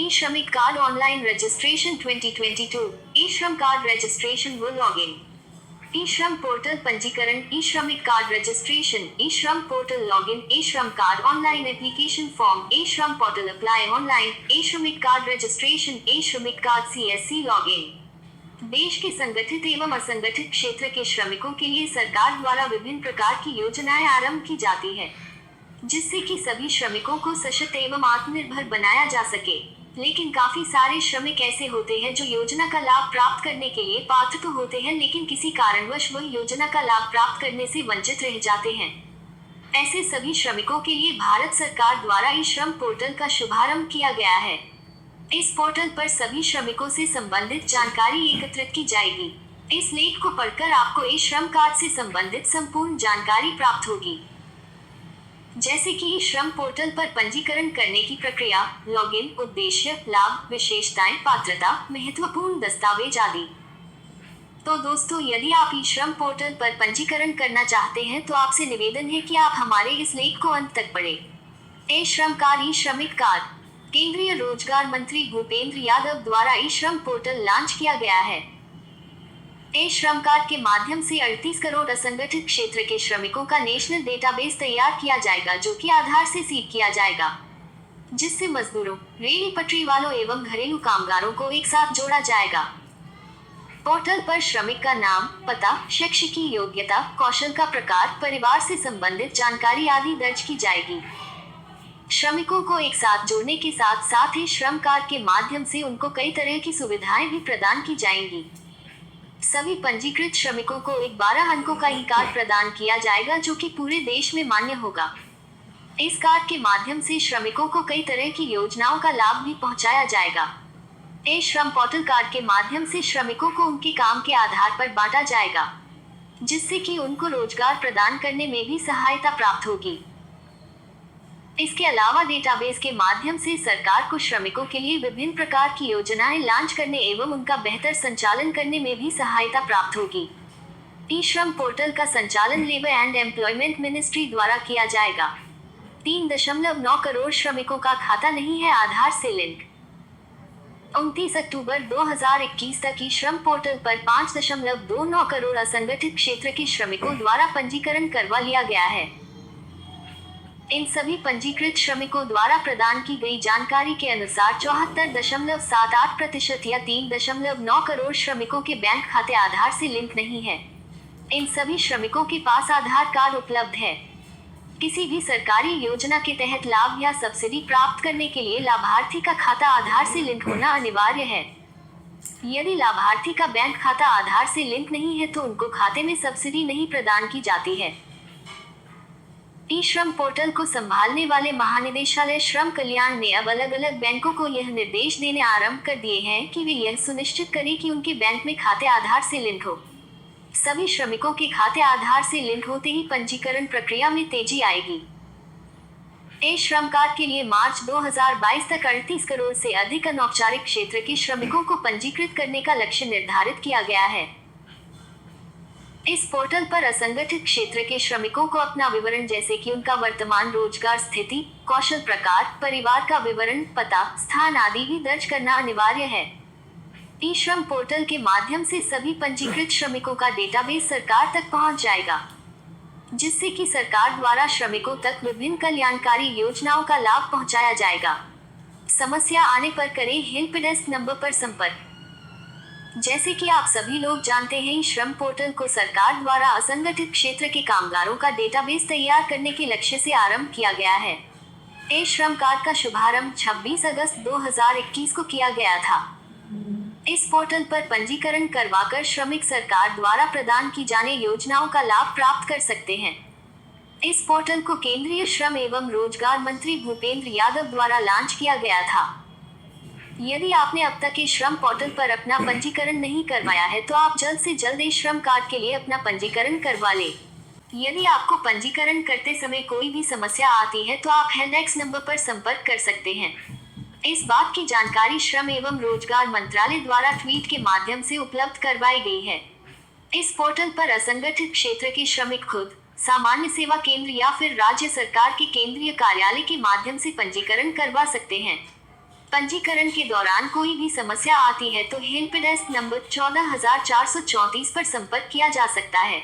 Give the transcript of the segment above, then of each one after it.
E-Shramik Card Online Registration 2022 E-Shram Card Registration will login E-Shram Portal पंजीकरण E-Shramik Card Registration E-Shram Portal Login E-Shram Card Online Application Form E-Shram Portal Apply Online E-Shramik Card Registration E-Shramik Card CSC Login देश के संगठित एवं असंगठित क्षेत्र के श्रमिकों के लिए सरकार द्वारा विभिन्न प्रकार की योजनाएं आरंभ की जाती है, जिससे कि सभी श्रमिकों को सशक्त एवं आत्मनिर्भर बनाया जा सके। लेकिन काफी सारे श्रमिक ऐसे होते हैं जो योजना का लाभ प्राप्त करने के लिए पात्र तो होते हैं, लेकिन किसी कारणवश वह योजना का लाभ प्राप्त करने से वंचित रह जाते हैं। ऐसे सभी श्रमिकों के लिए भारत सरकार द्वारा ई-श्रम पोर्टल का शुभारंभ किया गया है। इस पोर्टल पर सभी श्रमिकों से संबंधित जानकारी एकत्रित की जाएगी। इस लेख को पढ़कर आपको ई-श्रम कार्ड से संबंधित संपूर्ण जानकारी प्राप्त होगी, जैसे कि ई-श्रम पोर्टल पर पंजीकरण करने की प्रक्रिया, लॉगिन, उद्देश्य, लाभ, विशेषताएं, पात्रता, महत्वपूर्ण दस्तावेज आदि। तो दोस्तों, यदि आप ई-श्रम पोर्टल पर पंजीकरण करना चाहते हैं तो आपसे निवेदन है कि आप हमारे इस लेख को अंत तक पढ़ें। ई-श्रम कार्ड ई-श्रमिक कार्ड केंद्रीय रोजगार मंत्री भूपेंद्र यादव द्वारा ई-श्रम पोर्टल लॉन्च किया गया है। ई-श्रम कार्ड के माध्यम से 38 करोड़ असंगठित क्षेत्र के श्रमिकों का नेशनल डेटाबेस तैयार किया जाएगा, जो कि आधार से सीड किया जाएगा, जिससे मजदूरों, रेल पटरी वालों एवं घरेलू कामगारों को एक साथ जोड़ा जाएगा। पोर्टल पर श्रमिक का नाम, पता, शैक्षिक योग्यता, कौशल का प्रकार, परिवार से संबंधित जानकारी आदि दर्ज की जाएगी। श्रमिकों को एक साथ जोड़ने के साथ साथ ही श्रम कार्ड के माध्यम से उनको कई तरह की सुविधाएं भी प्रदान की जाएंगी। सभी पंजीकृत श्रमिकों को एक 12 अंकों का ई कार्ड प्रदान किया जाएगा, जो कि पूरे देश में मान्य होगा। इस कार्ड के माध्यम से श्रमिकों को कई तरह की योजनाओं का लाभ भी पहुंचाया जाएगा। ई-श्रम पोर्टल कार्ड के माध्यम से श्रमिकों को उनके काम के आधार पर बांटा जाएगा, जिससे कि उनको रोजगार प्रदान करने में भी सहायता प्राप्त होगी। इसके अलावा डेटाबेस के माध्यम से सरकार को श्रमिकों के लिए विभिन्न प्रकार की योजनाएं लॉन्च करने एवं उनका बेहतर संचालन करने में भी सहायता प्राप्त होगी। ई-श्रम पोर्टल का संचालन लेबर एंड एम्प्लॉयमेंट मिनिस्ट्री द्वारा किया जाएगा। 3.9 करोड़ श्रमिकों का खाता नहीं है आधार से लिंक। 29 अक्टूबर 2021 तक ई-श्रम पोर्टल पर 5.29 करोड़ असंगठित क्षेत्र के श्रमिकों द्वारा पंजीकरण करवा लिया गया है। इन सभी पंजीकृत श्रमिकों द्वारा प्रदान की गई जानकारी के अनुसार 74.78% या 3.9 करोड़ श्रमिकों के बैंक खाते आधार से लिंक नहीं है। इन सभी श्रमिकों के पास आधार कार्ड उपलब्ध है। किसी भी सरकारी योजना के तहत लाभ या सब्सिडी प्राप्त करने के लिए लाभार्थी का खाता आधार से लिंक होना अनिवार्य है। यदि लाभार्थी का बैंक खाता आधार से लिंक नहीं है तो उनको खाते में सब्सिडी नहीं प्रदान की जाती है। ई-श्रम पोर्टल को संभालने वाले महानिदेशालय श्रम कल्याण ने अब अलग अलग बैंकों को यह निर्देश देने आरंभ कर दिए हैं कि वे यह सुनिश्चित करें कि उनके बैंक में खाते आधार से लिंक हो। सभी श्रमिकों के खाते आधार से लिंक होते ही पंजीकरण प्रक्रिया में तेजी आएगी। ई-श्रम कार्ड के लिए मार्च 2022 तक 38 करोड़ से अधिक अनौपचारिक क्षेत्र के श्रमिकों को पंजीकृत करने का लक्ष्य निर्धारित किया गया है। इस पोर्टल पर असंगठित क्षेत्र के श्रमिकों को अपना विवरण, जैसे कि उनका वर्तमान रोजगार स्थिति, कौशल प्रकार, परिवार का विवरण, पता, स्थान आदि भी दर्ज करना अनिवार्य है। ई-श्रम पोर्टल के माध्यम से सभी पंजीकृत श्रमिकों का डेटाबेस सरकार तक पहुंच जाएगा, जिससे कि सरकार द्वारा श्रमिकों तक विभिन्न कल्याणकारी योजनाओं का लाभ पहुंचाया जाएगा। समस्या आने पर करें हेल्प डेस्क नंबर पर संपर्क। जैसे कि आप सभी लोग जानते हैं, श्रम पोर्टल को सरकार द्वारा असंगठित क्षेत्र के कामगारों का डेटाबेस तैयार करने के लक्ष्य से आरंभ किया गया है। ई-श्रम कार्ड का शुभारंभ 26 अगस्त 2021 को किया गया था। इस पोर्टल पर पंजीकरण करवाकर श्रमिक सरकार द्वारा प्रदान की जाने योजनाओं का लाभ प्राप्त कर सकते हैं। इस पोर्टल को केंद्रीय श्रम एवं रोजगार मंत्री भूपेंद्र यादव द्वारा लॉन्च किया गया था। यदि आपने अब तक ई-श्रम पोर्टल पर अपना पंजीकरण नहीं करवाया है तो आप जल्द से जल्द ई-श्रम कार्ड के लिए अपना पंजीकरण करवा लें। यदि आपको पंजीकरण करते समय कोई भी समस्या आती है तो आप हेल्प नंबर पर संपर्क कर सकते हैं। इस बात की जानकारी श्रम एवं रोजगार मंत्रालय द्वारा ट्वीट के माध्यम से उपलब्ध करवाई गई है। इस पोर्टल पर असंगठित क्षेत्र के श्रमिक खुद, सामान्य सेवा केंद्र या फिर राज्य सरकार के केंद्रीय कार्यालय के माध्यम से पंजीकरण करवा सकते हैं। पंजीकरण के दौरान कोई भी समस्या आती है तो हेल्प डेस्क नंबर 14434 पर संपर्क किया जा सकता है।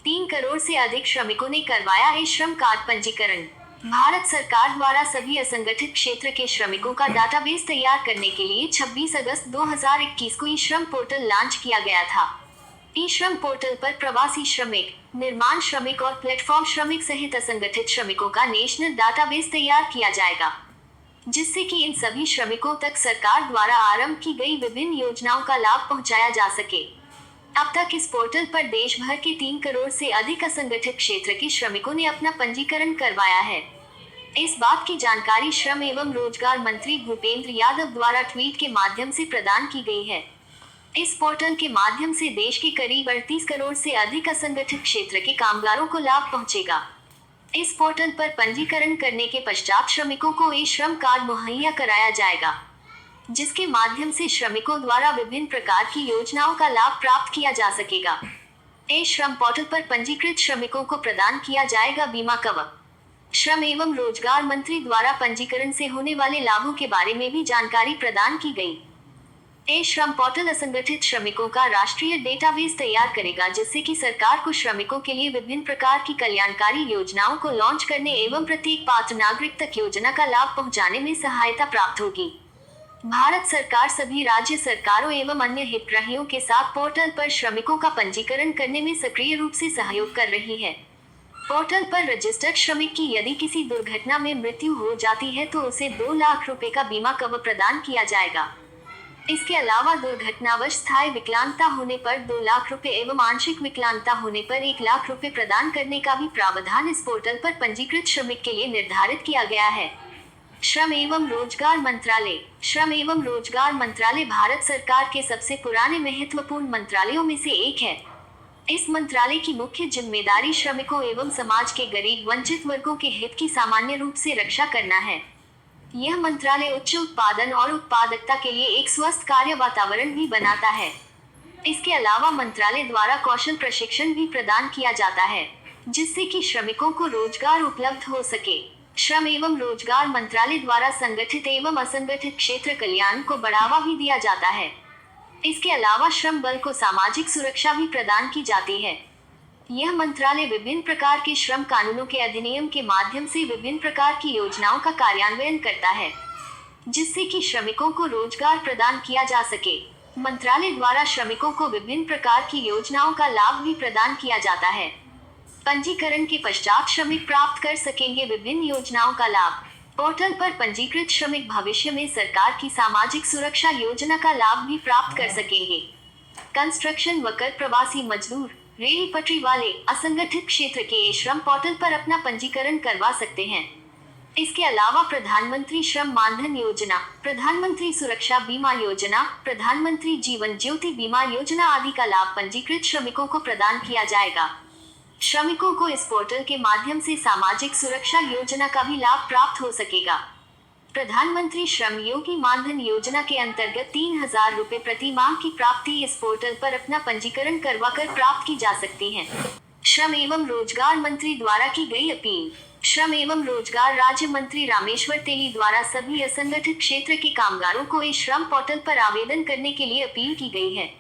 3 करोड़ से अधिक श्रमिकों ने करवाया ई श्रम कार्ड पंजीकरण। भारत सरकार द्वारा सभी असंगठित क्षेत्र के श्रमिकों का डाटाबेस तैयार करने के लिए 26 अगस्त 2021 को ई श्रम पोर्टल लॉन्च किया गया था। ई श्रम पोर्टल पर प्रवासी श्रमिक, निर्माण श्रमिक और प्लेटफॉर्म श्रमिक सहित असंगठित श्रमिकों का नेशनल डाटाबेस तैयार किया जाएगा, जिससे कि इन सभी श्रमिकों तक सरकार द्वारा आरंभ की गई विभिन्न योजनाओं का लाभ पहुंचाया जा सके। अब तक इस पोर्टल पर देश भर के 3 करोड़ से अधिक असंगठित क्षेत्र के श्रमिकों ने अपना पंजीकरण करवाया है। इस बात की जानकारी श्रम एवं रोजगार मंत्री भूपेंद्र यादव द्वारा ट्वीट के माध्यम से प्रदान की गई है। इस पोर्टल के माध्यम से देश के करीब 38 करोड़ से अधिक असंगठित क्षेत्र के कामगारों को लाभ पहुंचेगा। इस पोर्टल पर पंजीकरण करने के पश्चात श्रमिकों को ई श्रम कार्ड मुहैया कराया जाएगा, जिसके माध्यम से श्रमिकों द्वारा विभिन्न प्रकार की योजनाओं का लाभ प्राप्त किया जा सकेगा। ई श्रम पोर्टल पर पंजीकृत श्रमिकों को प्रदान किया जाएगा बीमा कवर। श्रम एवं रोजगार मंत्री द्वारा पंजीकरण से होने वाले लाभों के बारे में भी जानकारी प्रदान की गई। ई श्रम पोर्टल असंगठित श्रमिकों का राष्ट्रीय डेटाबेस तैयार करेगा, जिससे कि सरकार को श्रमिकों के लिए विभिन्न प्रकार की कल्याणकारी योजनाओं को लॉन्च करने एवं प्रत्येक पात्र नागरिक तक योजना का लाभ पहुंचाने में सहायता प्राप्त होगी। भारत सरकार सभी राज्य सरकारों एवं अन्य हितग्राहियों के साथ पोर्टल पर श्रमिकों का पंजीकरण करने में सक्रिय रूप से सहयोग कर रही है। पोर्टल पर रजिस्टर्ड श्रमिक की यदि किसी दुर्घटना में मृत्यु हो जाती है तो उसे 2 लाख रुपए का बीमा कवर प्रदान किया जाएगा। इसके अलावा दुर्घटनावश स्थायी विकलांगता होने पर 2 लाख रुपए एवं आंशिक विकलांगता होने पर 1 लाख रुपए प्रदान करने का भी प्रावधान इस पोर्टल पर पंजीकृत श्रमिक के लिए निर्धारित किया गया है। श्रम एवं रोजगार मंत्रालय। श्रम एवं रोजगार मंत्रालय भारत सरकार के सबसे पुराने महत्वपूर्ण मंत्रालयों में से एक है। इस मंत्रालय की मुख्य जिम्मेदारी श्रमिकों एवं समाज के गरीब वंचित वर्गों के हित की सामान्य रूप से रक्षा करना है। यह मंत्रालय उच्च उत्पादन और उत्पादकता के लिए एक स्वस्थ कार्य वातावरण भी बनाता है। इसके अलावा मंत्रालय द्वारा कौशल प्रशिक्षण भी प्रदान किया जाता है, जिससे कि श्रमिकों को रोजगार उपलब्ध हो सके। श्रम एवं रोजगार मंत्रालय द्वारा संगठित एवं असंगठित क्षेत्र कल्याण को बढ़ावा भी दिया जाता है। इसके अलावा श्रम बल को सामाजिक सुरक्षा भी प्रदान की जाती है। यह मंत्रालय विभिन्न प्रकार के श्रम कानूनों के अधिनियम के माध्यम से विभिन्न प्रकार की योजनाओं का कार्यान्वयन करता है, जिससे कि श्रमिकों को रोजगार प्रदान किया जा सके। मंत्रालय द्वारा श्रमिकों को विभिन्न प्रकार की योजनाओं का लाभ भी प्रदान किया जाता है। पंजीकरण के पश्चात श्रमिक प्राप्त कर सकेंगे विभिन्न योजनाओं का लाभ। पोर्टल पर पंजीकृत श्रमिक भविष्य में सरकार की सामाजिक सुरक्षा योजना का लाभ भी प्राप्त कर सकेंगे। कंस्ट्रक्शन वर्कर, प्रवासी मजदूर, रेल पटरी वाले असंगठित क्षेत्र के श्रम पोर्टल पर अपना पंजीकरण करवा सकते हैं। इसके अलावा प्रधानमंत्री श्रम मानधन योजना, प्रधानमंत्री सुरक्षा बीमा योजना, प्रधानमंत्री जीवन ज्योति बीमा योजना आदि का लाभ पंजीकृत श्रमिकों को प्रदान किया जाएगा। श्रमिकों को इस पोर्टल के माध्यम से सामाजिक सुरक्षा योजना का भी लाभ प्राप्त हो सकेगा। प्रधानमंत्री श्रम योगी मानधन योजना के अंतर्गत 3,000 रुपए प्रति माह की प्राप्ति इस पोर्टल पर अपना पंजीकरण करवाकर प्राप्त की जा सकती है। श्रम एवं रोजगार मंत्री द्वारा की गई अपील। श्रम एवं रोजगार राज्य मंत्री रामेश्वर तेली द्वारा सभी असंगठित क्षेत्र के कामगारों को इस श्रम पोर्टल पर आवेदन करने के लिए अपील की गई है।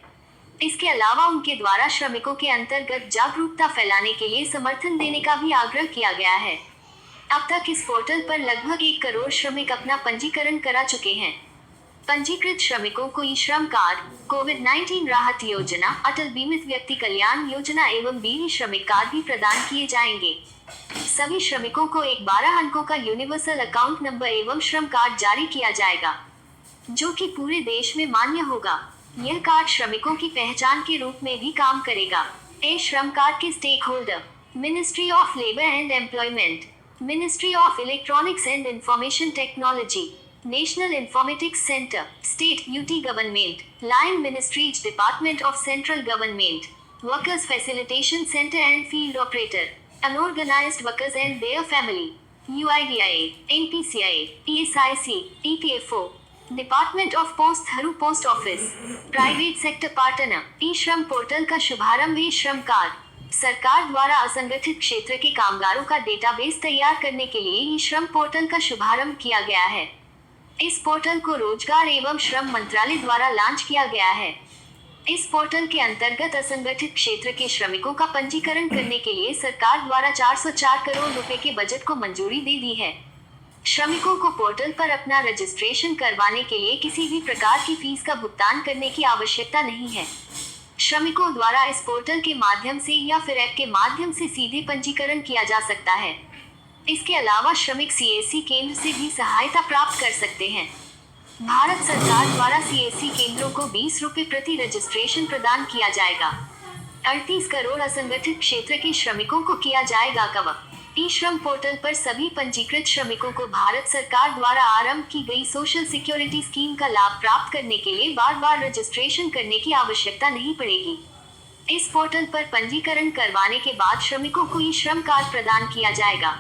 इसके अलावा उनके द्वारा श्रमिकों के अंतर्गत जागरूकता फैलाने के लिए समर्थन देने का भी आग्रह किया गया है। अब तक इस पोर्टल पर लगभग 1 करोड़ श्रमिक अपना पंजीकरण करा चुके हैं। पंजीकृत श्रमिकों को ई श्रम कार्ड, कोविड-19 राहत योजना, अटल बीमित व्यक्ति कल्याण योजना एवं बीड़ी श्रमिक कार्ड भी प्रदान किए जाएंगे। सभी श्रमिकों को एक 12 अंकों का यूनिवर्सल अकाउंट नंबर एवं श्रम कार्ड जारी किया जाएगा, जो कि पूरे देश में मान्य होगा। यह कार्ड श्रमिकों की पहचान के रूप में भी काम करेगा। ई श्रम कार्ड के stakeholder: ministry of labour and employment, ministry of electronics and information technology, national informatics centre, state UT government, line ministries, department of central government, workers facilitation centre and field operator, unorganised workers and their family, UIDIA, NPCI, ESIC, EPFO, department of post, through post office, private sector partner. E Shram portal का शुभारंभ ई Shram card. सरकार द्वारा असंगठित क्षेत्र के कामगारों का database तैयार करने के लिए ई श्रम पोर्टल का शुभारंभ किया गया है। इस पोर्टल को रोजगार एवं श्रम मंत्रालय द्वारा लॉन्च किया गया है। इस पोर्टल के अंतर्गत असंगठित क्षेत्र के श्रमिकों का पंजीकरण करने के लिए सरकार द्वारा 404 करोड़ रुपए के बजट को मंजूरी दे दी है। श्रमिकों को पोर्टल पर अपना रजिस्ट्रेशन करवाने के लिए किसी भी प्रकार की फीस का भुगतान करने की आवश्यकता नहीं है। श्रमिकों द्वारा इस पोर्टल के माध्यम से या फिर ऐप के माध्यम से सीधे पंजीकरण किया जा सकता है। इसके अलावा श्रमिक सीएससी केंद्र से भी सहायता प्राप्त कर सकते हैं। भारत सरकार द्वारा सीएससी केंद्रों को 20 रुपए प्रति रजिस्ट्रेशन प्रदान किया जाएगा। 38 करोड़ असंगठित क्षेत्र के श्रमिकों को किया जाएगा कवर। ई श्रम पोर्टल पर सभी पंजीकृत श्रमिकों को भारत सरकार द्वारा आरंभ की गई सोशल सिक्योरिटी स्कीम का लाभ प्राप्त करने के लिए बार बार रजिस्ट्रेशन करने की आवश्यकता नहीं पड़ेगी। इस पोर्टल पर पंजीकरण करवाने के बाद श्रमिकों को ई श्रम कार्ड प्रदान किया जाएगा,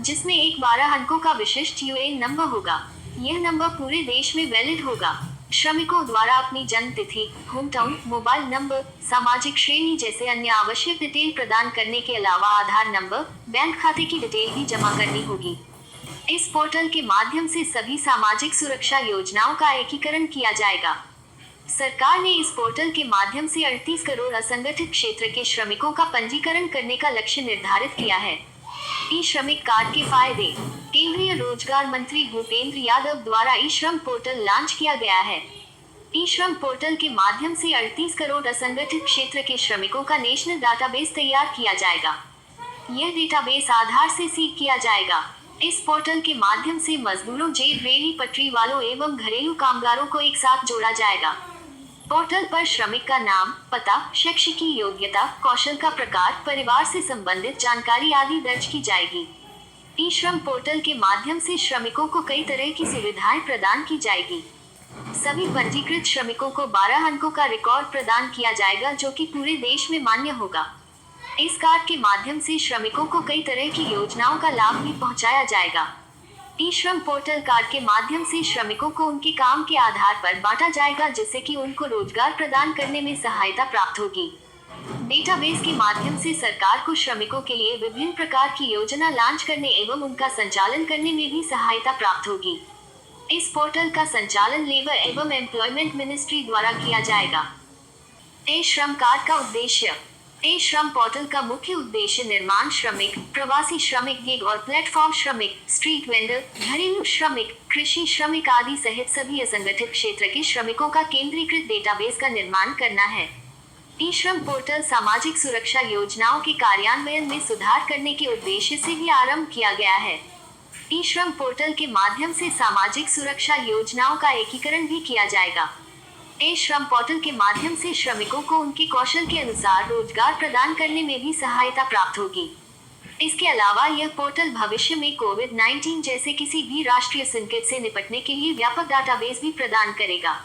जिसमें एक 12 अंकों का विशिष्ट यूएएन नंबर होगा। यह नंबर पूरे देश में वैलिड होगा। श्रमिकों द्वारा अपनी जन्म तिथि, होम टाउन, मोबाइल नंबर, सामाजिक श्रेणी जैसे अन्य आवश्यक डिटेल प्रदान करने के अलावा आधार नंबर, बैंक खाते की डिटेल भी जमा करनी होगी। इस पोर्टल के माध्यम से सभी सामाजिक सुरक्षा योजनाओं का एकीकरण किया जाएगा। सरकार ने इस पोर्टल के माध्यम से 38 करोड़ असंगठित क्षेत्र के श्रमिकों का पंजीकरण करने का लक्ष्य निर्धारित किया है। ई श्रमिक कार्ड के फायदे। केंद्रीय रोजगार मंत्री भूपेंद्र यादव द्वारा ई श्रम पोर्टल लॉन्च किया गया है। ई श्रम पोर्टल के माध्यम से 38 करोड़ असंगठित क्षेत्र के श्रमिकों का नेशनल डाटाबेस तैयार किया जाएगा। यह डेटाबेस आधार से सीड किया जाएगा। इस पोर्टल के माध्यम से मजदूरों, जेल, रेहड़ी पटरी वालों एवं घरेलू कामगारों को एक साथ जोड़ा जाएगा। पोर्टल पर श्रमिक का नाम, पता, शैक्षिक योग्यता, कौशल का प्रकार, परिवार से संबंधित जानकारी आदि दर्ज की जाएगी। ई श्रम पोर्टल के माध्यम से श्रमिकों को कई तरह की सुविधाएं प्रदान की जाएगी। सभी पंजीकृत श्रमिकों को 12 अंकों का रिकॉर्ड प्रदान किया जाएगा, जो कि पूरे देश में मान्य होगा। इस कार्ड के माध्यम से श्रमिकों को कई तरह की योजनाओं का लाभ भी पहुंचाया जाएगा। ई श्रम पोर्टल कार्ड के माध्यम से श्रमिकों को उनके काम के आधार पर बांटा जाएगा, जिससे कि उनको रोजगार प्रदान करने में सहायता प्राप्त होगी। डेटाबेस के माध्यम से सरकार को श्रमिकों के लिए विभिन्न प्रकार की योजना लॉन्च करने एवं उनका संचालन करने में भी सहायता प्राप्त होगी। इस पोर्टल का संचालन लेबर एवं एम्प्लॉयमेंट मिनिस्ट्री द्वारा किया जाएगा। ई श्रम कार्ड का उद्देश्य। ई श्रम पोर्टल का मुख्य उद्देश्य निर्माण श्रमिक, प्रवासी श्रमिक, गिग और प्लेटफॉर्म श्रमिक, स्ट्रीट वेंडर, घरेलू श्रमिक, कृषि श्रमिक आदि सहित सभी असंगठित क्षेत्र के श्रमिकों का केंद्रीकृत डेटाबेस का निर्माण करना है। ई श्रम पोर्टल सामाजिक सुरक्षा योजनाओं के कार्यान्वयन में सुधार करने के उद्देश्य से भी आरंभ किया गया है। ई श्रम पोर्टल के माध्यम से सामाजिक सुरक्षा योजनाओं का एकीकरण भी किया जाएगा। ई श्रम पोर्टल के माध्यम से श्रमिकों को उनके कौशल के अनुसार रोजगार प्रदान करने में भी सहायता प्राप्त होगी। इसके अलावा यह पोर्टल भविष्य में कोविड-19 जैसे किसी भी राष्ट्रीय संकट से निपटने के लिए व्यापक डाटाबेस भी प्रदान करेगा।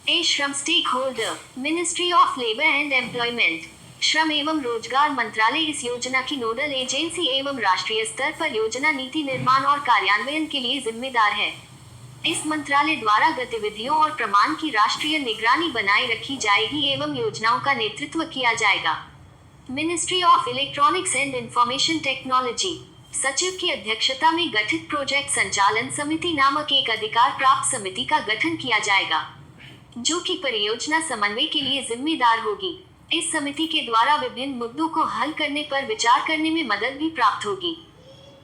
E Shram stakeholder. Ministry of labour and employment. श्रम एवं रोजगार मंत्रालय इस योजना की नोडल एजेंसी एवं राष्ट्रीय स्तर पर योजना नीति निर्माण और कार्यान्वयन के लिए जिम्मेदार है। इस मंत्रालय द्वारा गतिविधियों और प्रमाण की राष्ट्रीय निगरानी बनाए रखी जाएगी एवं योजनाओं का नेतृत्व किया जाएगा। Ministry of electronics and information technology. सचिव की अध्यक्षता में गठित प्रोजेक्ट संचालन समिति नामक एक अधिकार प्राप्त समिति का गठन किया जाएगा, जो कि परियोजना समन्वय के लिए जिम्मेदार होगी। इस समिति के द्वारा विभिन्न मुद्दों को हल करने पर विचार करने में मदद भी प्राप्त होगी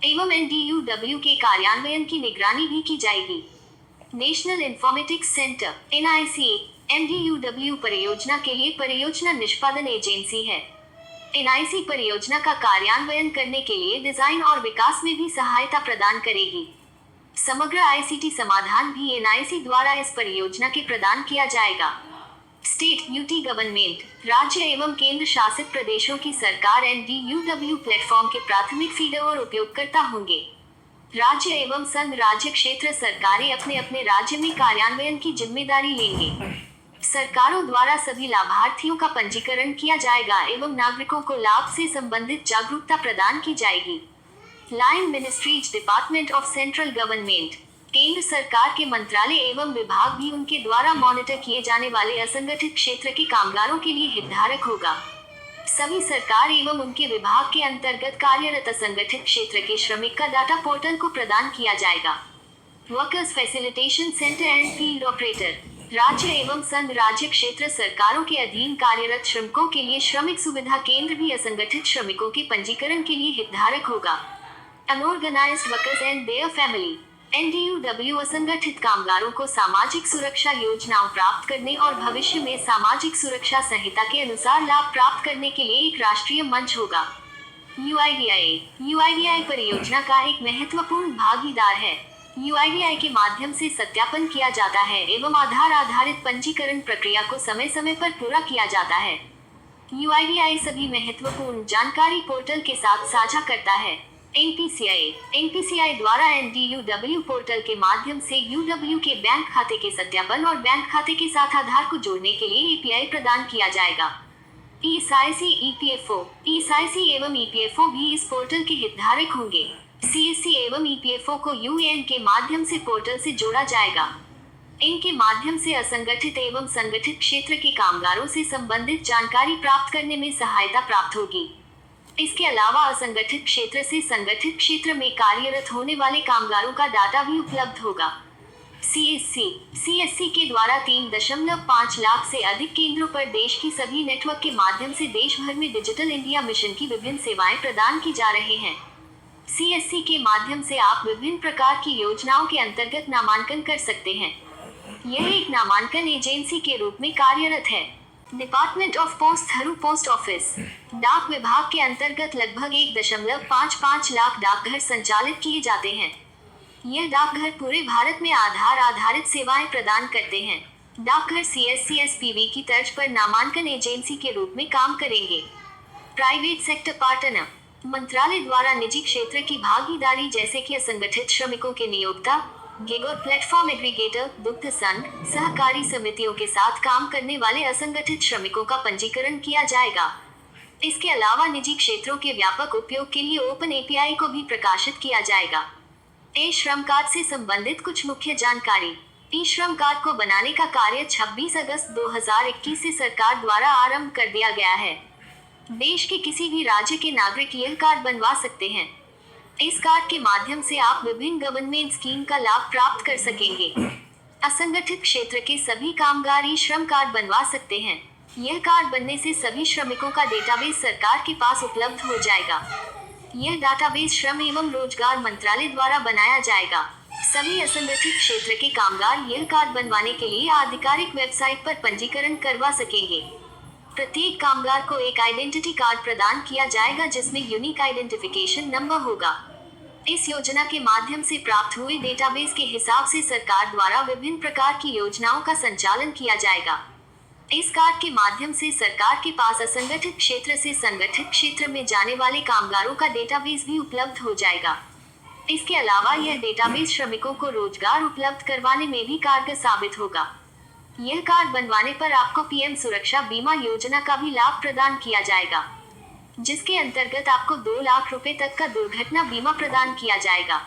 एवं एनडीयूडब्ल्यू के कार्यान्वयन की निगरानी भी की जाएगी। नेशनल इन्फॉर्मेटिक्स सेंटर (NIC) एनडीयूडब्ल्यू परियोजना के लिए परियोजना निष्पादन एजेंसी है। NIC परियोजना का कार्यान्वयन करने के लिए डिजाइन और विकास में भी सहायता प्रदान करेगी। समग्र ICT समाधान भी NIC द्वारा इस परियोजना के प्रदान किया जाएगा। State UT government. राज्य एवं केंद्र शासित प्रदेशों की सरकार एनडीयूडब्ल्यू प्लेटफॉर्म के प्राथमिक फीडर और उपयोगकर्ता होंगे। राज्य एवं संघ राज्य क्षेत्र सरकारें अपने अपने राज्य में कार्यान्वयन की जिम्मेदारी लेंगे। सरकारों द्वारा सभी लाभार्थियों का पंजीकरण किया जाएगा एवं नागरिकों को लाभ से संबंधित जागरूकता प्रदान की जाएगी। Line ministries department of central government. केंद्र सरकार के मंत्रालय एवं विभाग भी उनके द्वारा मॉनिटर किए जाने वाले असंगठित क्षेत्र के कामगारों के लिए हितधारक होगा। सभी सरकार एवं उनके विभाग के अंतर्गत कार्यरत असंगठित क्षेत्र के श्रमिक का डाटा पोर्टल को प्रदान किया जाएगा। Workers facilitation centre and field operator. राज्य एवं संघ राज्य क्षेत्र सरकारों के अधीन कार्यरत श्रमिकों के लिए श्रमिक सुविधा केंद्र भी असंगठित श्रमिकों के पंजीकरण के लिए हितधारक होगा। Unorganised workers and their family. NDUW असंगठित कामगारों को सामाजिक सुरक्षा योजनाओं प्राप्त करने और भविष्य में सामाजिक सुरक्षा संहिता के अनुसार लाभ प्राप्त करने के लिए एक राष्ट्रीय मंच होगा। UIDAI परियोजना का एक महत्वपूर्ण भागीदार है। UIDAI के माध्यम से सत्यापन किया जाता है एवं आधार आधारित पंजीकरण प्रक्रिया को समय समय पर पूरा किया जाता है। UIDAI सभी महत्वपूर्ण जानकारी पोर्टल के साथ साझा करता है। NPCI द्वारा NDUW पोर्टल के माध्यम से UW के बैंक खाते के सत्यापन और बैंक खाते के साथ आधार को जोड़ने के लिए API प्रदान किया जाएगा। ESIC एवं EPFO भी इस पोर्टल के हितधारक होंगे। CSC एवं EPFO को UN के माध्यम से पोर्टल से जोड़ा जाएगा। इनके माध्यम से असंगठित एवं संगठित क्षेत्र के कामगारों से संबंधित जानकारी प्राप्त करने में सहायता प्राप्त होगी। इसके अलावा असंगठित क्षेत्र से संगठित क्षेत्र में कार्यरत होने वाले कामगारों का डाटा भी उपलब्ध होगा। CSC के द्वारा 3.5 लाख से अधिक केंद्रों पर देश की सभी नेटवर्क के माध्यम से देश भर में डिजिटल इंडिया मिशन की विभिन्न सेवाएं प्रदान की जा रही हैं। CSC के माध्यम से आप विभिन्न प्रकार की योजनाओं के अंतर्गत नामांकन कर सकते हैं। यह एक नामांकन एजेंसी के रूप में कार्यरत है। Department of post through post office. डाक विभाग के अंतर्गत लगभग 1.55 लाख डाकघर संचालित किए जाते हैं। यह डाकघर पूरे भारत में आधार आधारित सेवाएं प्रदान करते हैं। डाकघर CSCSPV की तर्ज पर नामांकन एजेंसी के रूप में काम करेंगे। Private sector partner. मंत्रालय द्वारा निजी क्षेत्र की भागीदारी जैसे कि असंगठित श्रमिकों के नियोक्ता, गिग और प्लेटफॉर्म एग्रीगेटर, दुग्ध संघ, सहकारी समितियों के साथ काम करने वाले असंगठित श्रमिकों का पंजीकरण किया जाएगा। इसके अलावा निजी क्षेत्रों के व्यापक उपयोग के लिए ओपन API को भी प्रकाशित किया जाएगा। श्रम कार्ड से संबंधित कुछ मुख्य जानकारी। श्रम कार्ड को बनाने का कार्य 26 अगस्त 2021 से सरकार द्वारा आरंभ कर दिया गया है। देश के किसी भी राज्य के नागरिक यह कार्ड बनवा सकते हैं। इस कार्ड के माध्यम से आप विभिन्न गवर्नमेंट स्कीम का लाभ प्राप्त कर सकेंगे। असंगठित क्षेत्र के सभी कामगार श्रम कार्ड बनवा सकते हैं। यह कार्ड बनने से सभी श्रमिकों का डेटाबेस सरकार के पास उपलब्ध हो जाएगा। यह डाटाबेस श्रम एवं रोजगार मंत्रालय द्वारा बनाया जाएगा। सभी असंगठित क्षेत्र के कामगार यह कार्ड बनवाने के लिए आधिकारिक वेबसाइट पर पंजीकरण करवा सकेंगे। प्रत्येक कामगार को एक आइडेंटिटी कार्ड प्रदान किया जाएगा जिसमें यूनिक आइडेंटिफिकेशन नंबर होगा। इस योजना के माध्यम से प्राप्त हुए डेटाबेस के हिसाब से सरकार द्वारा विभिन्न प्रकार की योजनाओं का संचालन किया जाएगा। इस कार्ड के माध्यम से सरकार के पास असंगठित क्षेत्र से संगठित क्षेत्र में जाने वाले कामगारों का डेटाबेस भी उपलब्ध हो जाएगा। इसके अलावा यह डेटाबेस श्रमिकों को रोजगार उपलब्ध करवाने में भी कारगर साबित होगा। यह कार्ड बनवाने पर आपको PM सुरक्षा बीमा योजना का भी लाभ प्रदान किया जाएगा, जिसके अंतर्गत आपको 2 लाख रुपए तक का दुर्घटना बीमा प्रदान किया जाएगा।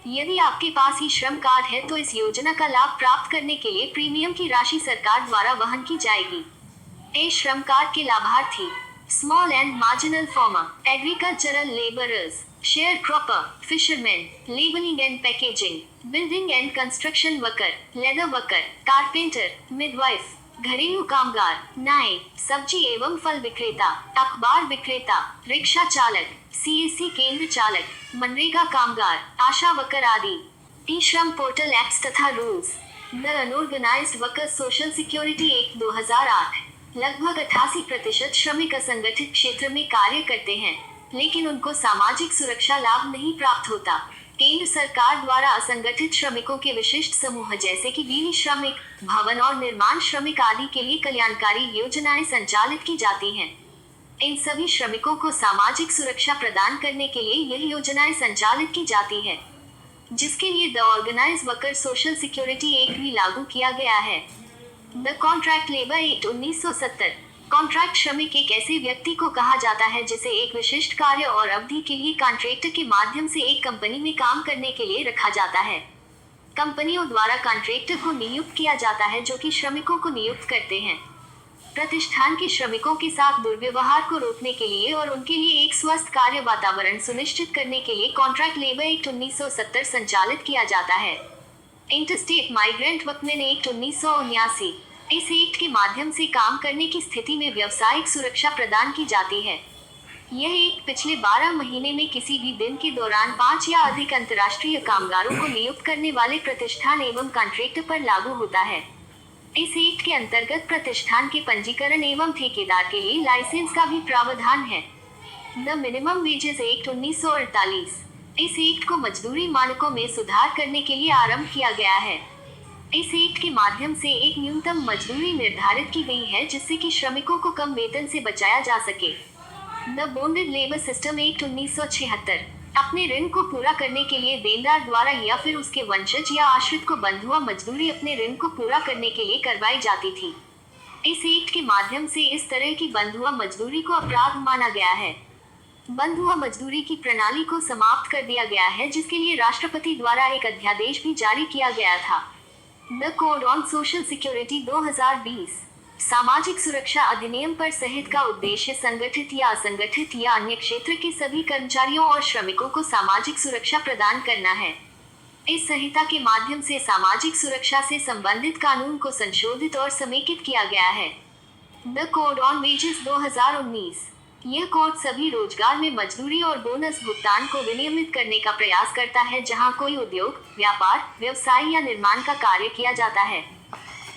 यदि आपके पास श्रम कार्ड है तो इस योजना का लाभ प्राप्त करने के लिए प्रीमियम की राशि सरकार द्वारा वहन की जाएगी। श्रम कार्ड के लाभार्थी: small and marginal farmer, agricultural labourers, share cropper, fisherman, labelling and packaging, building and construction worker, leather worker, carpenter, midwife, घरेलू कामगार, नाई, सब्जी एवं फल विक्रेता, अखबार विक्रेता, रिक्शा चालक, CSC केंद्र चालक, मनरेगा कामगार, आशा वर्कर आदि। श्रम पोर्टल एक्ट्स तथा rules. The unorganised workers social security act 2008। लगभग 88% श्रमिक असंगठित क्षेत्र में कार्य करते हैं, लेकिन उनको सामाजिक सुरक्षा लाभ नहीं प्राप्त होता। केंद्र सरकार द्वारा असंगठित श्रमिकों के विशिष्ट समूह जैसे कि बीड़ी श्रमिक, भवन और निर्माण श्रमिक आदि के लिए कल्याणकारी योजनाएं संचालित की जाती हैं। इन सभी श्रमिकों को सामाजिक सुरक्षा प्रदान करने के लिए यह योजनाएं संचालित की जाती है, जिसके लिए the organised worker social security act भी लागू किया गया है। The contract labour act 1970। Contract श्रमिक एक ऐसे व्यक्ति को कहा जाता है जिसे एक विशिष्ट कार्य और अवधि के लिए कॉन्ट्रैक्ट के माध्यम से एक कंपनी में काम करने के लिए रखा जाता है। कंपनियों द्वारा कॉन्ट्रैक्टर को नियुक्त किया जाता है जो कि श्रमिकों को नियुक्त करते हैं। प्रतिष्ठान के श्रमिकों के साथ दुर्व्यवहार को रोकने के लिए और उनके लिए एक स्वस्थ कार्य वातावरण सुनिश्चित करने के लिए कॉन्ट्रैक्ट लेबर एक्ट 1970 संचालित किया जाता है। Interstate migrant workman act 1979। इस एक्ट के माध्यम से काम करने की स्थिति में व्यावसायिक सुरक्षा प्रदान की जाती है। यह एक्ट पिछले 12 महीने में किसी भी दिन के दौरान 5 या अधिक अंतर्राष्ट्रीय कामगारों को नियुक्त करने वाले प्रतिष्ठान एवं कॉन्ट्रैक्टर पर लागू होता है। इस एक्ट के अंतर्गत प्रतिष्ठान के पंजीकरण एवं ठेकेदार के लिए लाइसेंस का भी प्रावधान है। The minimum wages act 1948। इस एक्ट को मजदूरी मानकों में सुधार करने के लिए आरंभ किया गया है। इस एक्ट के माध्यम से एक न्यूनतम मजदूरी निर्धारित की गई है जिससे कि श्रमिकों को कम वेतन से बचाया जा सके। The bonded labour system act 1976। अपने ऋण को पूरा करने के लिए देनदार द्वारा या फिर उसके वंशज या आश्रित को बंधुआ मजदूरी अपने ऋण को पूरा करने के लिए करवाई जाती थी। इस एक्ट के माध्यम से इस तरह की बंधुआ मजदूरी को अपराध माना गया है। बंधुआ मजदूरी की प्रणाली को समाप्त कर दिया गया है जिसके लिए राष्ट्रपति द्वारा एक अध्यादेश भी जारी किया गया था। The code on social security 2020। सामाजिक सुरक्षा अधिनियम पर संहिता का उद्देश्य संगठित या असंगठित या अन्य क्षेत्र के सभी कर्मचारियों और श्रमिकों को सामाजिक सुरक्षा प्रदान करना है। इस संहिता के माध्यम से सामाजिक सुरक्षा से संबंधित कानून को संशोधित और समेकित किया गया है। The code on wages 2019। यह कोड सभी रोजगार में मजदूरी और बोनस भुगतान को विनियमित करने का प्रयास करता है जहां कोई उद्योग, व्यापार, व्यवसाय या निर्माण का कार्य किया जाता है।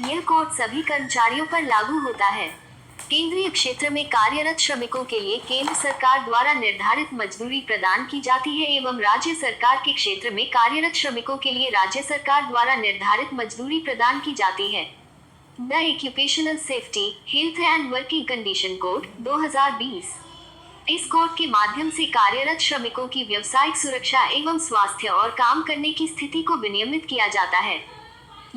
यह कोड सभी कर्मचारियों पर लागू होता है। केंद्रीय क्षेत्र में कार्यरत श्रमिकों के लिए केंद्र सरकार द्वारा निर्धारित मजदूरी प्रदान की जाती है एवं राज्य सरकार के क्षेत्र में कार्यरत श्रमिकों के लिए राज्य सरकार द्वारा निर्धारित मजदूरी प्रदान की जाती है। The occupational safety, health and working condition code 2020। इस कोड के माध्यम से कार्यरत श्रमिकों की व्यावसायिक सुरक्षा एवं स्वास्थ्य और काम करने की स्थिति को विनियमित किया जाता है।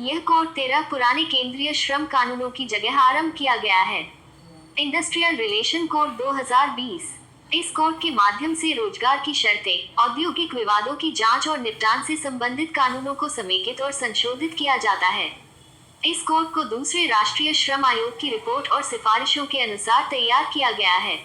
यह कोड 13 पुराने केंद्रीय श्रम कानूनों की जगह आरंभ किया गया है। Industrial relation code 2020। इस कोड के माध्यम से रोजगार की शर्तें, औद्योगिक विवादों की जांच और निपटान से संबंधित कानूनों को समेकित और संशोधित किया जाता है। इस कोड को दूसरे राष्ट्रीय श्रम आयोग की रिपोर्ट और सिफारिशों के अनुसार तैयार किया गया है।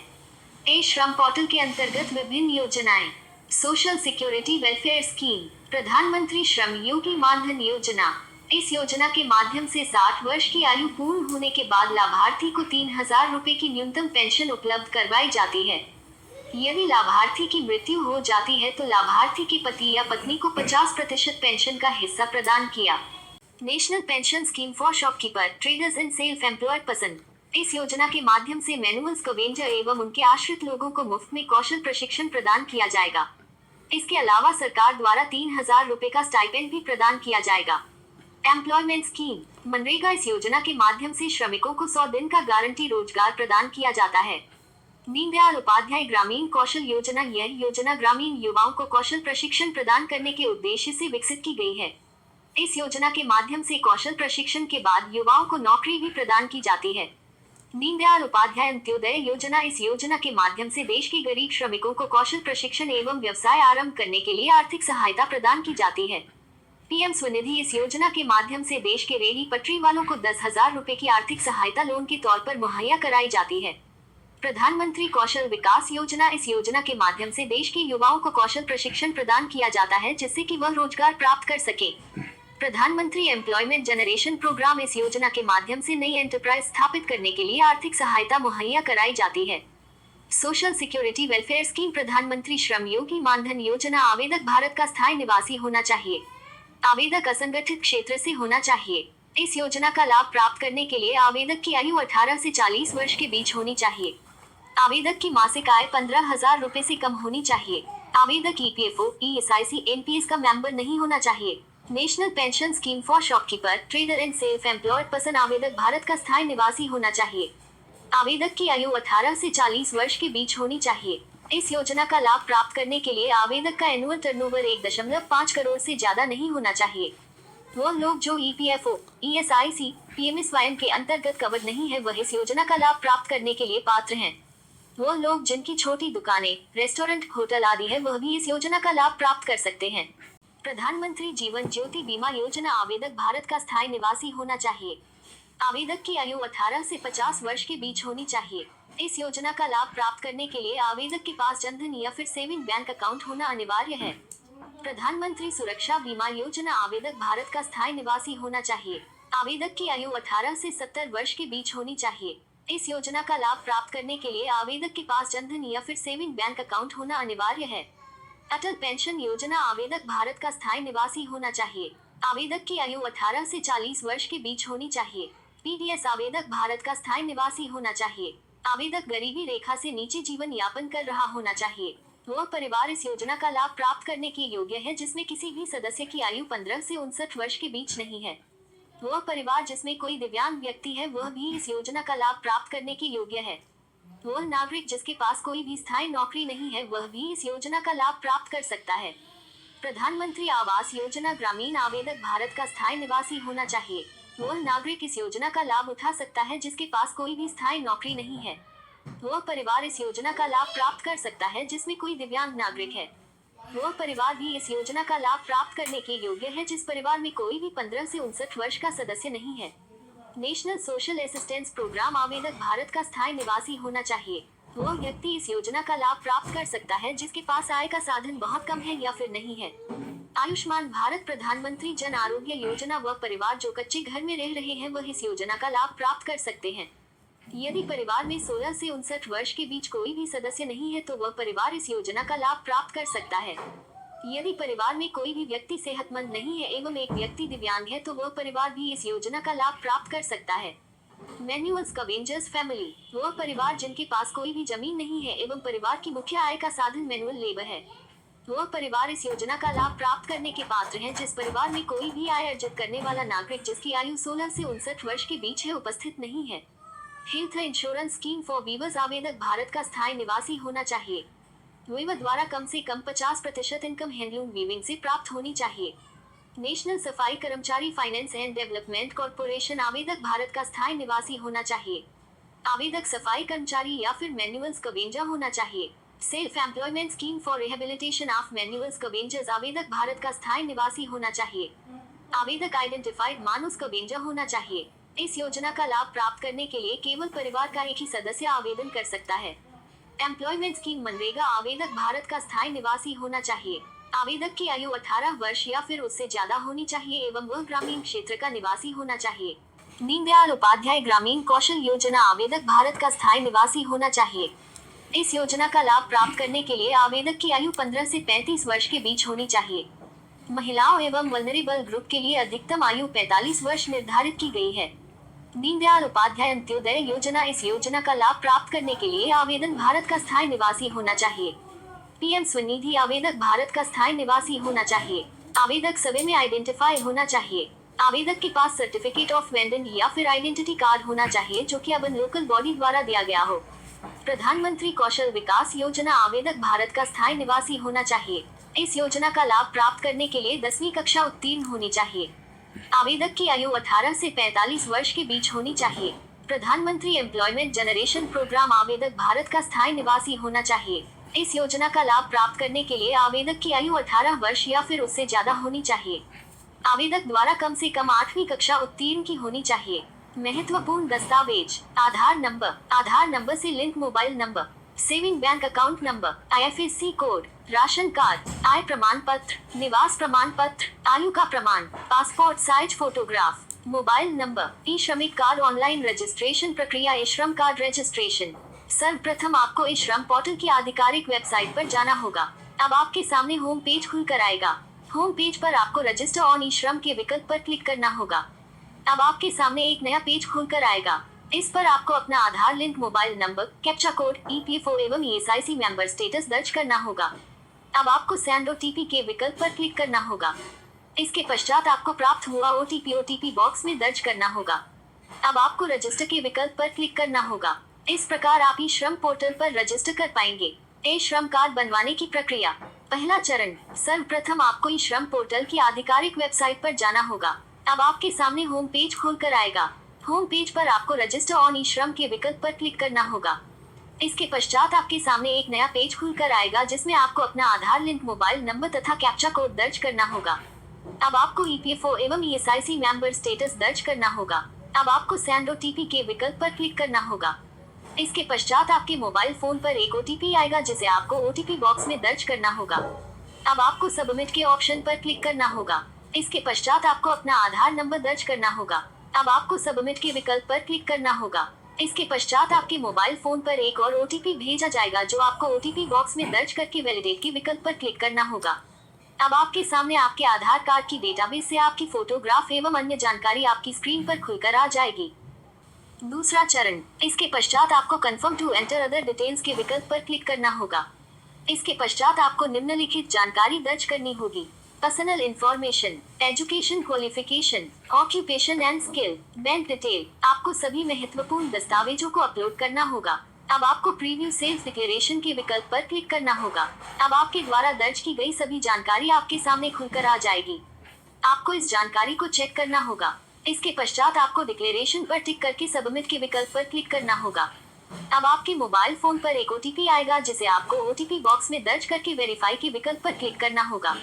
ए श्रम पोर्टल के अंतर्गत विभिन्न योजनाएं। सोशल सिक्योरिटी वेलफेयर स्कीम, प्रधानमंत्री श्रम योगी मानधन योजना। इस योजना के माध्यम से 60 वर्ष की आयु पूर्ण होने के बाद लाभार्थी को 3000 रुपए की न्यूनतम पेंशन उपलब्ध करवाई जाती है। यदि लाभार्थी की मृत्यु हो जाती है तो लाभार्थी के पति या पत्नी को 50% पेंशन का हिस्सा प्रदान किया। National pension scheme for shopkeeper, traders and self employed person. इस योजना के माध्यम से मैनुअल स्कवेंजर एवं उनके आश्रित लोगों को मुफ्त में कौशल प्रशिक्षण प्रदान किया जाएगा। इसके अलावा सरकार द्वारा 3000 रुपए का स्टाइपेंड भी प्रदान किया जाएगा। Employment scheme, MNREGA. इस योजना के माध्यम से श्रमिकों को 100 दिन का गारंटी रोजगार प्रदान किया जाता है। दीनदयाल उपाध्याय ग्रामीण कौशल योजना। यह योजना ग्रामीण युवाओं को कौशल प्रशिक्षण प्रदान करने के उद्देश्य से विकसित की गई है। इस योजना के माध्यम से कौशल प्रशिक्षण के बाद युवाओं को नौकरी भी प्रदान की जाती है। दीनदयाल उपाध्याय अंत्योदय योजना। इस योजना के माध्यम से देश के गरीब श्रमिकों को कौशल प्रशिक्षण एवं व्यवसाय आरंभ करने के लिए आर्थिक सहायता प्रदान की जाती है। पीएम स्वनिधि। इस योजना के माध्यम से देश के रेहड़ी पटरी वालों को 10,000 रुपए की आर्थिक सहायता लोन के तौर पर मुहैया कराई जाती है। प्रधानमंत्री कौशल विकास योजना। इस योजना के माध्यम से देश के युवाओं को कौशल प्रशिक्षण प्रदान किया जाता है जिससे कि वह रोजगार प्राप्त कर सके। प्रधानमंत्री एम्प्लॉयमेंट जनरेशन प्रोग्राम। इस योजना के माध्यम से नई एंटरप्राइज स्थापित करने के लिए आर्थिक सहायता मुहैया कराई जाती है। सोशल सिक्योरिटी वेलफेयर स्कीम, प्रधानमंत्री श्रम योगी मानधन योजना। आवेदक भारत का स्थायी निवासी होना चाहिए। आवेदक असंगठित क्षेत्र से होना चाहिए। इस योजना का लाभ प्राप्त करने के लिए आवेदक की आयु 18 से 40 वर्ष के बीच होनी चाहिए। आवेदक की मासिक आय 15,000 रुपए से कम होनी चाहिए। आवेदक ईपीएफओ, ईएसआईसी, एनपीएस का मेंबर नहीं होना चाहिए। National pension scheme for shopkeeper, trader and self employed person. आवेदक भारत का स्थायी निवासी होना चाहिए। आवेदक की आयु 18 से 40 वर्ष के बीच होनी चाहिए। इस योजना का लाभ प्राप्त करने के लिए आवेदक का एनुअल टर्नओवर 1.5 करोड़ से ज्यादा नहीं होना चाहिए। वो लोग जो ईपीएफओ, ईएसआईसी, पीएमएसवाईएम के अंतर्गत कवर नहीं है वह इस योजना का लाभ प्राप्त करने के लिए पात्र हैं। वो लोग जिनकी छोटी दुकानें, रेस्टोरेंट, होटल आदि है वह भी इस योजना का लाभ प्राप्त कर सकते हैं। प्रधानमंत्री जीवन ज्योति बीमा योजना। आवेदक भारत का स्थायी निवासी होना चाहिए। आवेदक की आयु 18 से 50 वर्ष के बीच होनी चाहिए। इस योजना का लाभ प्राप्त करने के लिए आवेदक के पास जनधन या फिर सेविंग बैंक अकाउंट होना अनिवार्य है। प्रधानमंत्री सुरक्षा बीमा योजना आवेदक भारत का स्थायी निवासी होना चाहिए। आवेदक की आयु 18 से 70 वर्ष के बीच होनी चाहिए। इस योजना का लाभ प्राप्त करने के लिए आवेदक के पास जनधन या फिर सेविंग बैंक अकाउंट होना अनिवार्य है। अटल पेंशन योजना आवेदक भारत का स्थायी निवासी होना चाहिए। आवेदक की आयु 18 से 40 वर्ष के बीच होनी चाहिए। पीडीएस आवेदक भारत का स्थायी निवासी होना चाहिए। आवेदक गरीबी रेखा से नीचे जीवन यापन कर रहा होना चाहिए। वह परिवार इस योजना का लाभ प्राप्त करने के योग्य है जिसमें किसी भी सदस्य की आयु 15 से 59 वर्ष के बीच नहीं है। वह परिवार जिसमें कोई दिव्यांग व्यक्ति है वह भी इस योजना का लाभ प्राप्त करने के योग्य है। वह नागरिक जिसके पास कोई भी स्थायी नौकरी नहीं है वह भी इस योजना का लाभ प्राप्त कर सकता है। प्रधानमंत्री आवास योजना ग्रामीण आवेदक भारत का स्थायी निवासी होना चाहिए। वह नागरिक इस योजना का लाभ उठा सकता है जिसके पास कोई भी स्थायी नौकरी नहीं है। वह परिवार इस योजना का लाभ प्राप्त कर सकता है जिसमें कोई दिव्यांग नागरिक है। वह परिवार भी इस योजना का लाभ प्राप्त करने के योग्य है जिस परिवार में कोई भी 15 से 59 वर्ष का सदस्य नहीं है। नेशनल सोशल असिस्टेंस प्रोग्राम आवेदक भारत का स्थायी निवासी होना चाहिए। वह व्यक्ति इस योजना का लाभ प्राप्त कर सकता है जिसके पास आय का साधन बहुत कम है या फिर नहीं है। आयुष्मान भारत प्रधानमंत्री जन आरोग्य योजना वह परिवार जो कच्चे घर में रह रहे हैं वह इस योजना का लाभ प्राप्त कर सकते हैं। यदि परिवार में 16 से 59 वर्ष के बीच कोई भी सदस्य नहीं है तो वह परिवार इस योजना का लाभ प्राप्त कर सकता है। यदि परिवार में कोई भी व्यक्ति सेहतमंद नहीं है एवं एक व्यक्ति दिव्यांग है तो वह परिवार भी इस योजना का लाभ प्राप्त कर सकता है। मैनुअल स्कवेंजर्स फैमिली वह परिवार जिनके पास कोई भी जमीन नहीं है एवं परिवार की मुख्य आय का साधन मैनुअल लेबर है। वह परिवार इस योजना का लाभ प्राप्त करने के पात्र है जिस परिवार में कोई भी आय अर्जित करने वाला नागरिक जिसकी आयु 16 से 59 वर्ष के बीच है उपस्थित नहीं है। Health insurance scheme for weavers आवेदक भारत का स्थायी निवासी होना चाहिए। वीवर द्वारा कम से कम 50% इनकम हैंडलूम वीविंग से प्राप्त होनी चाहिए। नेशनल सफाई कर्मचारी फाइनेंस एंड डेवलपमेंट कॉर्पोरेशन आवेदक भारत का स्थायी निवासी होना चाहिए। आवेदक सफाई कर्मचारी या फिर मैनुअल स्कवेंजर होना चाहिए। Self employment scheme for rehabilitation of manual scavengers आवेदक भारत का स्थायी निवासी होना चाहिए। आवेदक आइडेंटिफाइड मानव स्कवेंजर होना चाहिए। इस योजना का लाभ प्राप्त करने के लिए केवल परिवार का एक ही सदस्य आवेदन कर सकता है। एम्प्लॉयमेंट स्कीम मनरेगा आवेदक भारत का स्थायी निवासी होना चाहिए। आवेदक की आयु 18 वर्ष या फिर उससे ज्यादा होनी चाहिए एवं वह ग्रामीण क्षेत्र का निवासी होना चाहिए। दीनदयाल उपाध्याय ग्रामीण कौशल योजना आवेदक भारत का स्थायी निवासी होना चाहिए। इस योजना का लाभ प्राप्त करने के लिए आवेदक की आयु 15 से 35 वर्ष के बीच होनी चाहिए। महिलाओं एवं वल्नरेबल ग्रुप के लिए अधिकतम आयु 45 वर्ष निर्धारित की गई है। दीनदयाल उपाध्याय अंत्योदय योजना इस योजना का लाभ प्राप्त करने के लिए आवेदन भारत का स्थायी निवासी होना चाहिए। पीएम स्वनिधि आवेदक भारत का स्थायी निवासी होना चाहिए। आवेदक सभी में आइडेंटिफाई होना चाहिए। आवेदक के पास सर्टिफिकेट ऑफ वेंडन या फिर आइडेंटिटी कार्ड होना चाहिए जो कि अब लोकल बॉडी द्वारा दिया गया हो। प्रधानमंत्री कौशल विकास योजना आवेदक भारत का स्थायी निवासी होना चाहिए। इस योजना का लाभ प्राप्त करने के लिए 10वीं कक्षा उत्तीर्ण होनी चाहिए। आवेदक की आयु 18 से 45 वर्ष के बीच होनी चाहिए। प्रधानमंत्री एम्प्लॉयमेंट जनरेशन प्रोग्राम आवेदक भारत का स्थायी निवासी होना चाहिए। इस योजना का लाभ प्राप्त करने के लिए आवेदक की आयु 18 वर्ष या फिर उससे ज्यादा होनी चाहिए। आवेदक द्वारा कम से कम 8वीं कक्षा उत्तीर्ण की होनी चाहिए। महत्वपूर्ण दस्तावेज आधार नंबर से link mobile number, saving bank account number, IFSC code, ration card, आय प्रमाण पत्र, निवास प्रमाण पत्र, आयु का प्रमाण, passport size photograph, mobile number. E Shramik card online registration प्रक्रिया। ई श्रम कार्ड रजिस्ट्रेशन सर्वप्रथम आपको ई श्रम पोर्टल की आधिकारिक वेबसाइट पर जाना होगा। अब आपके सामने होम पेज खुल कर आएगा। होम पेज पर आपको रजिस्टर ऑन ई श्रम के विकल्प पर क्लिक करना होगा। अब आपके सामने एक नया पेज खुल कर आएगा। इस पर आपको अपना Aadhaar link mobile number, captcha code, EPFO एवं ESIC मेंबर स्टेटस दर्ज करना होगा। अब आपको सेंड OTP के विकल्प पर क्लिक करना होगा। इसके पश्चात आपको प्राप्त हुआ OTP बॉक्स में दर्ज करना होगा। अब आपको रजिस्टर के विकल्प पर क्लिक करना होगा। इस प्रकार आप ई श्रम पोर्टल पर रजिस्टर कर पाएंगे। ई श्रम कार्ड बनवाने की प्रक्रिया। पहला चरण, सर्वप्रथम आपको ई श्रम पोर्टल की आधिकारिक वेबसाइट पर जाना होगा। अब आपके सामने होम पेज खुल कर आएगा। होम पेज पर आपको रजिस्टर ऑन ई श्रम के विकल्प पर क्लिक करना होगा। इसके पश्चात आपके सामने एक नया पेज खुल कर आएगा जिसमें आपको अपना आधार लिंक मोबाइल नंबर तथा कैप्चा कोड दर्ज करना होगा। अब आपको EPFO एवं ESIC मेंबर स्टेटस दर्ज करना होगा। अब आपको सेंड OTP के विकल्प पर क्लिक करना होगा। इसके पश्चात आपके मोबाइल फोन पर एक OTP आएगा जिसे आपको OTP बॉक्स में दर्ज करना होगा। अब आपको सबमिट के ऑप्शन पर क्लिक करना होगा। इसके पश्चात आपको अपना आधार नंबर दर्ज करना होगा। अब आपको सबमिट के विकल्प पर क्लिक करना होगा। इसके पश्चात आपके मोबाइल फोन पर एक और ओटीपी भेजा जाएगा, जो आपको ओटीपी बॉक्स में दर्ज करके वैलिडेट के विकल्प पर क्लिक करना होगा। अब आपके सामने आपके आधार कार्ड की डेटाबेस से आपकी फोटोग्राफ एवं अन्य जानकारी आपकी स्क्रीन पर खुलकर आ जाएगी। दूसरा चरण, इसके पश्चात आपको confirm to enter other details के विकल्प पर क्लिक करना होगा। इसके पश्चात आपको निम्नलिखित जानकारी दर्ज करनी होगी: personal information, education qualification, occupation and skill, bank detail. आपको सभी महत्वपूर्ण दस्तावेजों को अपलोड करना होगा। अब आपको प्रीव्यू सेल्फ डिक्लेरेशन के विकल्प पर क्लिक करना होगा। अब आपके द्वारा दर्ज की गई सभी जानकारी आपके सामने खुलकर आ जाएगी। आपको इस जानकारी को चेक करना होगा। इसके पश्चात आपको डिक्लेरेशन पर टिक करके सबमिट के विकल्प पर क्लिक करना होगा। अब आपके मोबाइल फोन पर एक ओटीपी आएगा, जिसे आपको ओटीपी बॉक्स में दर्ज करके वेरीफाई के विकल्प पर क्लिक करना होगा।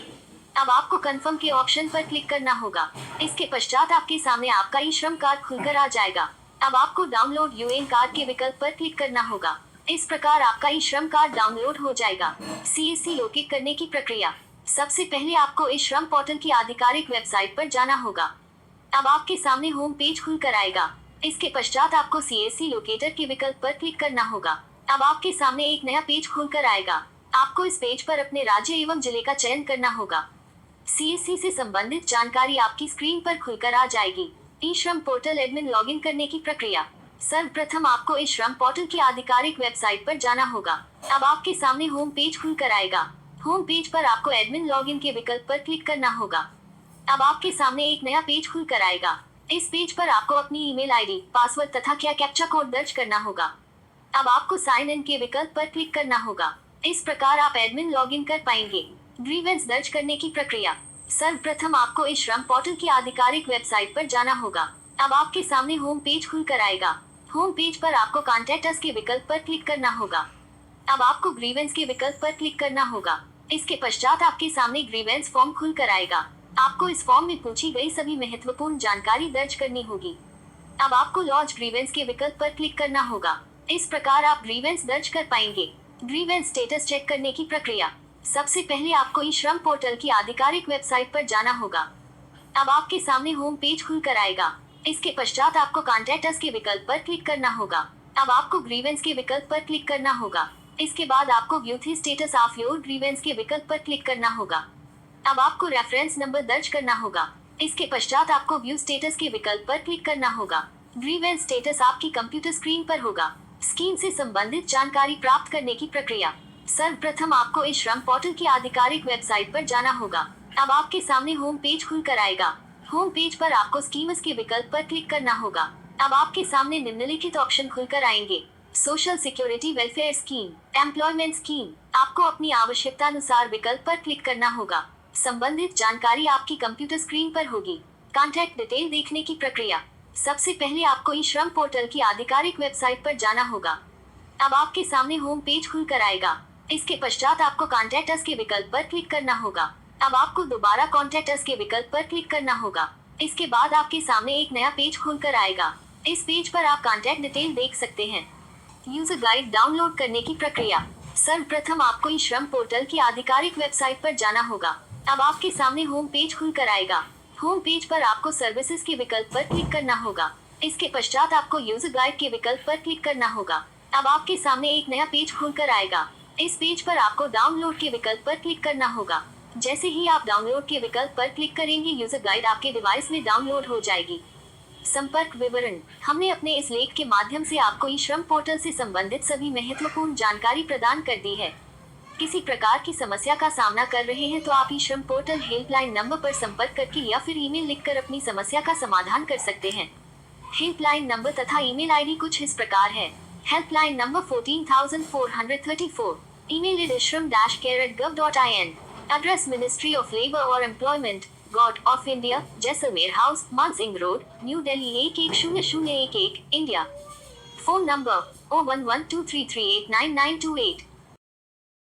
अब आपको कंफर्म के ऑप्शन पर क्लिक करना होगा। इसके पश्चात आपके सामने आपका ई श्रम कार्ड खुलकर आ जाएगा। अब आपको डाउनलोड यूएएन कार्ड के विकल्प पर क्लिक करना होगा। इस प्रकार आपका ई श्रम कार्ड डाउनलोड हो जाएगा। सीएससी लोकेट करने की प्रक्रिया। सबसे पहले आपको ई श्रम पोर्टल की आधिकारिक वेबसाइट पर जाना होगा। अब आपके सामने होम पेज खुलकर आएगा। इसके पश्चात आपको सीएससी लोकेटर के विकल्प पर क्लिक करना होगा। अब आपके सामने एक नया पेज खुलकर आएगा। आपको इस पेज पर अपने राज्य एवं जिले का चयन करना होगा। सीएससी से संबंधित जानकारी आपकी स्क्रीन पर खुलकर आ जाएगी। ई श्रम पोर्टल एडमिन लॉगिन करने की प्रक्रिया। सर्वप्रथम आपको ई श्रम पोर्टल की आधिकारिक वेबसाइट पर जाना होगा। अब आपके सामने होम पेज खुलकर आएगा। होम पेज पर आपको एडमिन लॉगिन के विकल्प पर क्लिक करना होगा। अब आपके सामने एक नया पेज खुलकर आएगा। इस पेज पर आपको अपनी ईमेल आईडी, पासवर्ड तथा क्या कैप्चा कोड दर्ज करना होगा। अब आपको साइन इन के विकल्प पर क्लिक करना होगा। इस प्रकार आप एडमिन लॉगिन कर पाएंगे। ग्रीवेंस दर्ज करने की प्रक्रिया। सर्वप्रथम आपको इस श्रम पोर्टल की आधिकारिक वेबसाइट पर जाना होगा। अब आपके सामने होम पेज खुलकर आएगा। होम पेज पर आपको कॉन्टैक्ट अस के विकल्प पर क्लिक करना होगा। अब आपको ग्रीवेंस के विकल्प पर क्लिक करना होगा। इसके पश्चात आपके सामने ग्रीवेंस फॉर्म खुलकर आएगा। आपको इस फॉर्म में पूछी गई सभी महत्वपूर्ण जानकारी दर्ज करनी होगी। अब आपको लॉन्च ग्रीवेंस के विकल्प पर क्लिक करना होगा। इस प्रकार आप ग्रीवेंस दर्ज कर पाएंगे। ग्रीवेंस स्टेटस चेक करने की प्रक्रिया। सबसे पहले आपको ई श्रम पोर्टल की आधिकारिक वेबसाइट पर जाना होगा। अब आपके सामने होम पेज खुलकर आएगा। इसके पश्चात आपको कॉन्टैक्ट अस के विकल्प पर क्लिक करना होगा। अब आपको ग्रीवेंस के विकल्प पर क्लिक करना होगा। इसके बाद आपको view the status of your grievance के विकल्प पर क्लिक करना होगा। अब आपको रेफरेंस नंबर दर्ज करना होगा। इसके पश्चात आपको व्यू स्टेटस के विकल्प पर क्लिक करना होगा। ग्रीवेंस स्टेटस आपकी कंप्यूटर स्क्रीन पर होगा। स्कीम से संबंधित जानकारी प्राप्त करने की प्रक्रिया। सर्वप्रथम आपको इस श्रम पोर्टल की आधिकारिक वेबसाइट पर जाना होगा। अब आपके सामने होम पेज खुलकर आएगा। होम पेज पर आपको स्कीम्स के विकल्प पर क्लिक करना होगा। अब आपके सामने निम्नलिखित ऑप्शन खुलकर आएंगे: social security welfare scheme, employment scheme. आपको अपनी आवश्यकता अनुसार विकल्प पर क्लिक करना होगा। संबंधित जानकारी आपकी कंप्यूटर स्क्रीन पर होगी। कॉन्टैक्ट डिटेल देखने की प्रक्रिया। सबसे पहले आपको ई श्रम पोर्टल की आधिकारिक वेबसाइट पर जाना होगा। अब आपके सामने होम पेज खुलकर आएगा। इसके पश्चात आपको कॉन्टैक्ट अस के विकल्प पर क्लिक करना होगा। अब आपको दोबारा कॉन्टैक्ट अस के विकल्प पर क्लिक करना होगा। इसके बाद आपके सामने एक नया पेज खुलकर आएगा। इस पेज पर आप कॉन्टैक्ट डिटेल देख सकते हैं। यूजर गाइड डाउनलोड करने की प्रक्रिया। सर्वप्रथम आपको ई श्रम पोर्टल की आधिकारिक वेबसाइट पर जाना होगा। अब आपके सामने होम पेज खुलकर आएगा। होम पेज पर आपको सर्विसेज के विकल्प पर क्लिक करना होगा। इसके पश्चात आपको यूजर गाइड के विकल्प पर क्लिक करना होगा। अब आपके सामने एक नया पेज खुलकर आएगा। इस पेज पर आपको डाउनलोड के विकल्प पर क्लिक करना होगा। जैसे ही आप डाउनलोड के विकल्प पर क्लिक करेंगे, यूजर गाइड आपके डिवाइस में डाउनलोड हो जाएगी। संपर्क विवरण। हमने अपने इस लेख के माध्यम से आपको ई श्रम पोर्टल से संबंधित सभी महत्वपूर्ण जानकारी प्रदान कर दी है। किसी प्रकार की समस्या का सामना कर रहे हैं तो आप ई श्रम पोर्टल हेल्पलाइन नंबर पर संपर्क करके या फिर ईमेल लिखकर अपनी समस्या का समाधान कर सकते हैं। हेल्पलाइन नंबर तथा ईमेल आईडी कुछ इस प्रकार है: helpline number 14434, email at ishram-care@gov.in, address Ministry of Labour or Employment, God of India, Jaisalmer House, Mansingh Road, New Delhi 110011, India. Phone number 011233899928.